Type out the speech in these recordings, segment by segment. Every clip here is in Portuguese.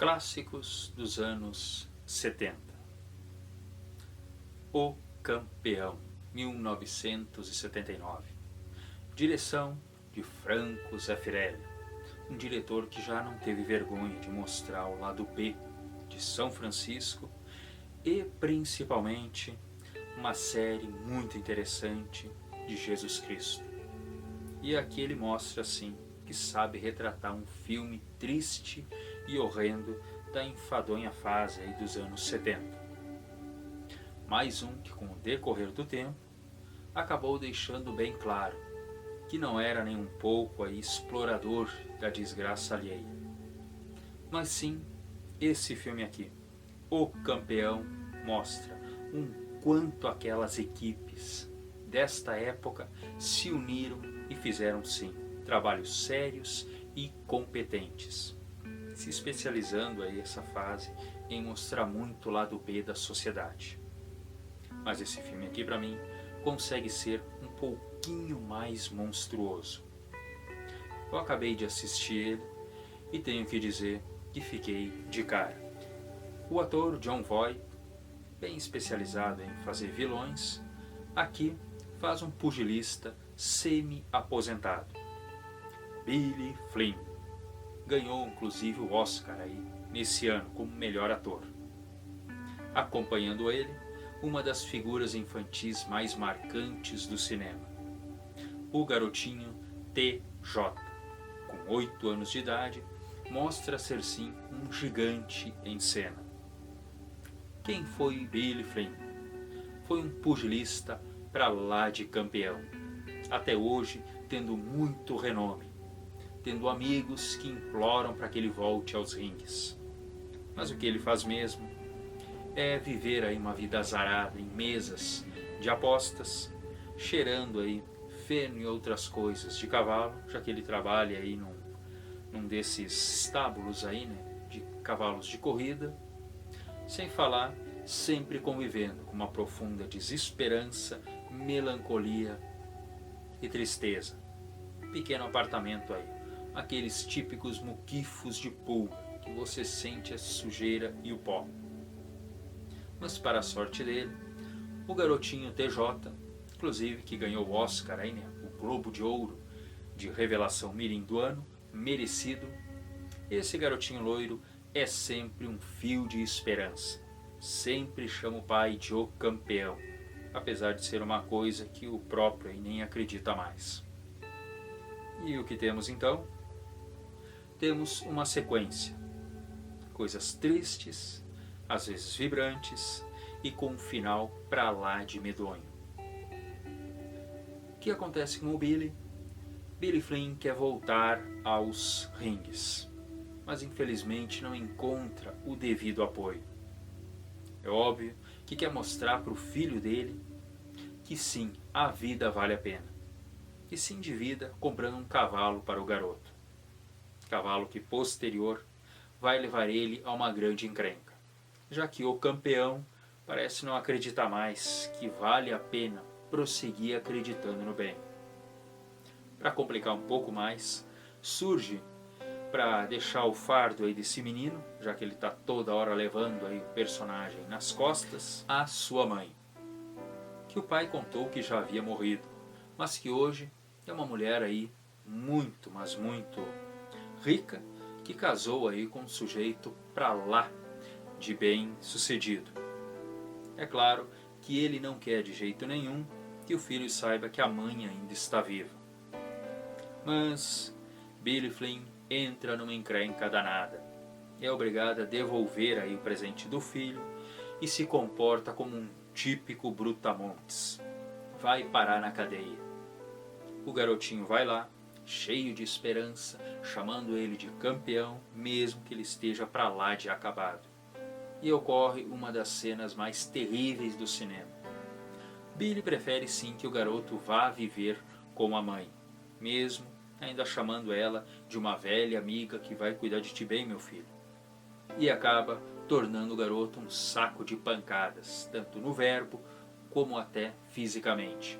Clássicos dos anos 70. O Campeão, 1979. Direção de Franco Zeffirelli, um diretor que já não teve vergonha de mostrar o lado B de São Francisco e principalmente uma série muito interessante de Jesus Cristo. E aqui ele mostra assim que sabe retratar um filme triste e horrendo da enfadonha fase aí dos anos 70. Mais um que com o decorrer do tempo acabou deixando bem claro que não era nem um pouco aí explorador da desgraça alheia. Mas sim, esse filme aqui, O Campeão, mostra quanto aquelas equipes desta época se uniram e fizeram sim trabalhos sérios e competentes, se especializando aí essa fase em mostrar muito o lado B da sociedade. Mas esse filme aqui para mim consegue ser um pouquinho mais monstruoso. Eu acabei de assistir ele e tenho que dizer que fiquei de cara. O ator Jon Voight, bem especializado em fazer vilões, aqui faz um pugilista semi-aposentado. Billy Flynn ganhou inclusive o Oscar aí nesse ano como melhor ator. Acompanhando ele, uma das figuras infantis mais marcantes do cinema, o garotinho T.J., com 8 anos de idade, mostra ser sim um gigante em cena. Quem foi Billy Flynn? Foi um pugilista pra lá de campeão, até hoje tendo muito renome, tendo amigos que imploram para que ele volte aos ringues. Mas o que ele faz mesmo é viver aí uma vida azarada em mesas de apostas, cheirando aí feno e outras coisas de cavalo, já que ele trabalha aí num desses estábulos aí, né, de cavalos de corrida, sem falar, sempre convivendo com uma profunda desesperança, melancolia e tristeza. Pequeno apartamento aí, aqueles típicos muquifos de pulga que você sente a sujeira e o pó. Mas para a sorte dele, o garotinho TJ, inclusive que ganhou o Oscar aí, né, o Globo de Ouro de revelação mirim do ano, merecido, esse garotinho loiro é sempre um fio de esperança. Sempre chama o pai de O Campeão, apesar de ser uma coisa que o próprio aí nem acredita mais. E o que temos então? Temos uma sequência. Coisas tristes, às vezes vibrantes e com um final pra lá de medonho. O que acontece com o Billy? Billy Flynn quer voltar aos ringues, mas infelizmente não encontra o devido apoio. É óbvio que quer mostrar para o filho dele que sim, a vida vale a pena. E se endivida comprando um cavalo para o garoto. Cavalo que posterior vai levar ele a uma grande encrenca, já que o campeão parece não acreditar mais que vale a pena prosseguir acreditando no bem. Para complicar um pouco mais, surge para deixar o fardo aí desse menino, já que ele está toda hora levando aí o personagem nas costas, a sua mãe, que o pai contou que já havia morrido, mas que hoje é uma mulher aí muito, mas muito rica, que casou aí com um sujeito pra lá de bem sucedido. É claro que ele não quer de jeito nenhum que o filho saiba que a mãe ainda está viva. Mas Billy Flynn entra numa encrenca danada. É obrigado a devolver aí o presente do filho e se comporta como um típico brutamontes. Vai parar na cadeia. O garotinho vai lá, cheio de esperança, chamando ele de campeão, mesmo que ele esteja pra lá de acabado. E ocorre uma das cenas mais terríveis do cinema. Billy prefere sim que o garoto vá viver com a mãe, mesmo ainda chamando ela de uma velha amiga que vai cuidar de ti bem, meu filho. E acaba tornando o garoto um saco de pancadas, tanto no verbo como até fisicamente.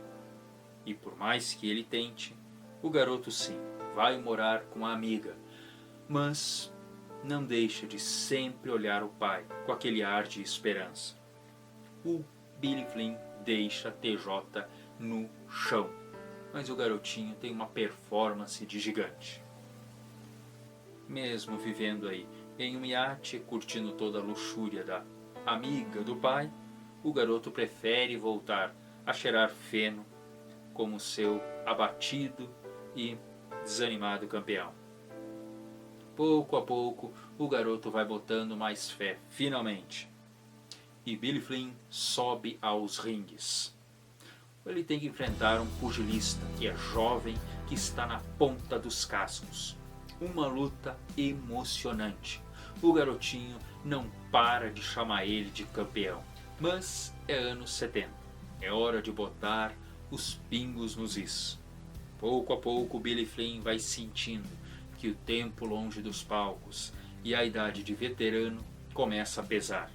E por mais que ele tente, o garoto sim vai morar com a amiga, mas não deixa de sempre olhar o pai com aquele ar de esperança. O Billy Flynn deixa a TJ no chão, mas o garotinho tem uma performance de gigante. Mesmo vivendo aí em um iate, curtindo toda a luxúria da amiga do pai, o garoto prefere voltar a cheirar feno como seu abatido e desanimado campeão. Pouco a pouco, o garoto vai botando mais fé, finalmente. E Billy Flynn sobe aos ringues. Ele tem que enfrentar um pugilista que é jovem, que está na ponta dos cascos. Uma luta emocionante. O garotinho não para de chamar ele de campeão. Mas é anos 70. É hora de botar os pingos nos is. Pouco a pouco, Billy Flynn vai sentindo que o tempo longe dos palcos e a idade de veterano começa a pesar.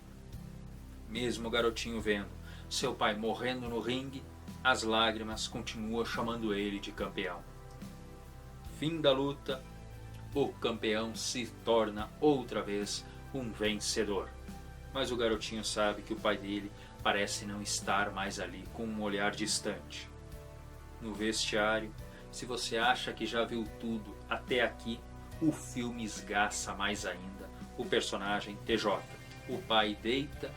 Mesmo o garotinho vendo seu pai morrendo no ringue, as lágrimas continuam chamando ele de campeão. Fim da luta, o campeão se torna outra vez um vencedor. Mas o garotinho sabe que o pai dele parece não estar mais ali, com um olhar distante. No vestiário, se você acha que já viu tudo até aqui, o filme esgaça mais ainda o personagem TJ. O pai deita,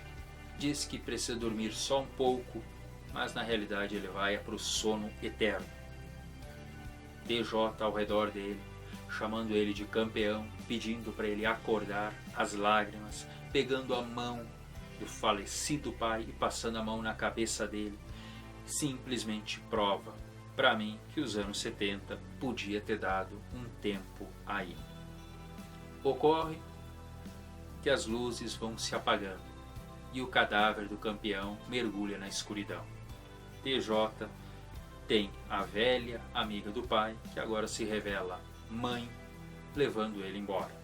diz que precisa dormir só um pouco, mas na realidade ele vai para o sono eterno. TJ ao redor dele, chamando ele de campeão, pedindo para ele acordar, as lágrimas, pegando a mão do falecido pai e passando a mão na cabeça dele, simplesmente prova para mim que os anos 70 podia ter dado um tempo aí. Ocorre que as luzes vão se apagando e o cadáver do campeão mergulha na escuridão. TJ tem a velha amiga do pai, que agora se revela mãe, levando ele embora.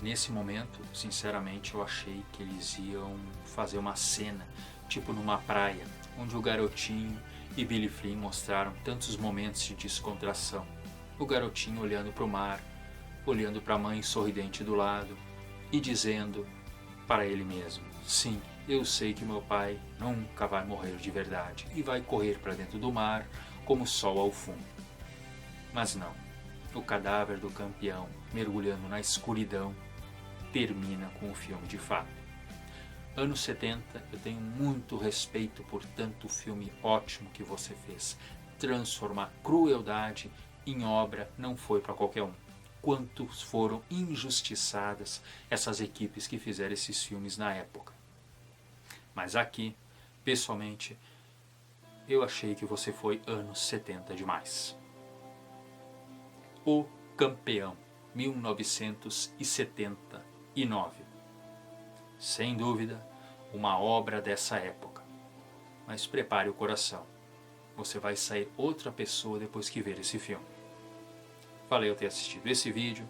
Nesse momento, sinceramente, eu achei que eles iam fazer uma cena, tipo numa praia, onde o garotinho e Billy Flynn mostraram tantos momentos de descontração. O garotinho olhando para o mar, olhando para a mãe sorridente do lado e dizendo para ele mesmo: sim, eu sei que meu pai nunca vai morrer de verdade e vai correr para dentro do mar como o sol ao fundo. Mas não, o cadáver do campeão mergulhando na escuridão termina com o filme de fato. Anos 70, eu tenho muito respeito por tanto filme ótimo que você fez. Transformar crueldade em obra não foi para qualquer um. Quantos foram injustiçadas essas equipes que fizeram esses filmes na época. Mas aqui, pessoalmente, eu achei que você foi anos 70 demais. O Campeão, 1979. Sem dúvida, uma obra dessa época. Mas prepare o coração. Você vai sair outra pessoa depois que ver esse filme. Valeu ter assistido esse vídeo.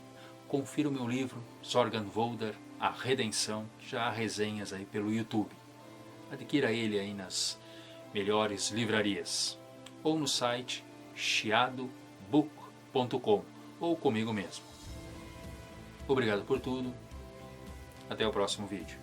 Confira o meu livro, Sorgenwälder, A Redenção. Já há resenhas aí pelo YouTube. Adquira ele aí nas melhores livrarias. Ou no site chiadobook.com ou comigo mesmo. Obrigado por tudo. Até o próximo vídeo.